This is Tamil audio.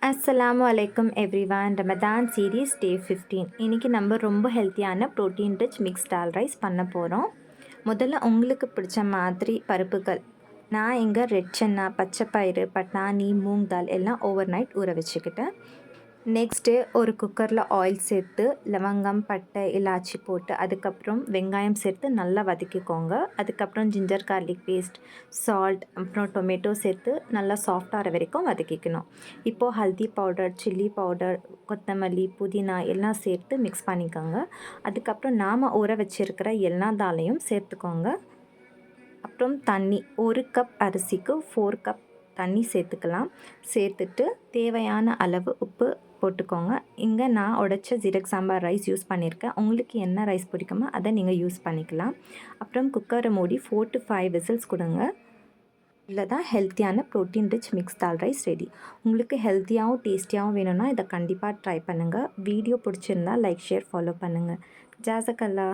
அஸ்ஸலாமு அலைக்கும் எவ்ரிவான். ரமதான் சீரீஸ் டே 15. இன்றைக்கி நம்ம ரொம்ப ஹெல்த்தியான ப்ரோட்டீன் ரிச் மிக்ஸ் டால் ரைஸ் பண்ண போகிறோம். முதல்ல உங்களுக்கு பிடிச்ச மாதிரி பருப்புகள், நான் இங்கே ரெட் சன்னா, பச்சைப்பயிறு, பட்டாணி, மூங் தால் எல்லாம் ஓவர் நைட் ஊற வச்சுக்கிட்டேன். நெக்ஸ்ட்டு ஒரு குக்கரில் ஆயில் சேர்த்து லவங்கம், பட்டை, இலாச்சி போட்டு அதுக்கப்புறம் வெங்காயம் சேர்த்து நல்லா வதக்கிக்கோங்க. அதுக்கப்புறம் ஜிஞ்சர் கார்லிக் பேஸ்ட், சால்ட், அப்புறம் டொமேட்டோ சேர்த்து நல்லா சாஃப்டாகிற வரைக்கும் வதக்கிக்கணும். இப்போது ஹல்தி பவுடர், சில்லி பவுடர், கொத்தமல்லி, புதினா எல்லாம் சேர்த்து மிக்ஸ் பண்ணிக்கோங்க. அதுக்கப்புறம் நாம் ஊற வச்சுருக்கிற எல்லா தாலையும் சேர்த்துக்கோங்க. அப்புறம் தண்ணி, 1 கப் அரிசிக்கு 4 கப் தண்ணி சேர்த்துக்கலாம். சேர்த்துட்டு தேவையான அளவு உப்பு போட்டுக்கோங்க. இங்கே நான் உடைச்ச ஜீரக் சாம்பார் ரைஸ் யூஸ் பண்ணியிருக்கேன். உங்களுக்கு என்ன ரைஸ் பிடிக்குமோ அதை நீங்கள் யூஸ் பண்ணிக்கலாம். அப்புறம் குக்கரை மூடி 4 to 5 விசில்ஸ் கொடுங்க. இதில் தான் ஹெல்த்தியான ப்ரோட்டீன் ரிச் மிக்ஸ் தால் ரைஸ் ரெடி. உங்களுக்கு ஹெல்த்தியாகவும் டேஸ்டியாகவும் வேணும்னா இதை கண்டிப்பாக ட்ரை பண்ணுங்கள். வீடியோ பிடிச்சிருந்தா லைக், ஷேர், ஃபாலோ பண்ணுங்கள். ஜாஸக்கல்லா.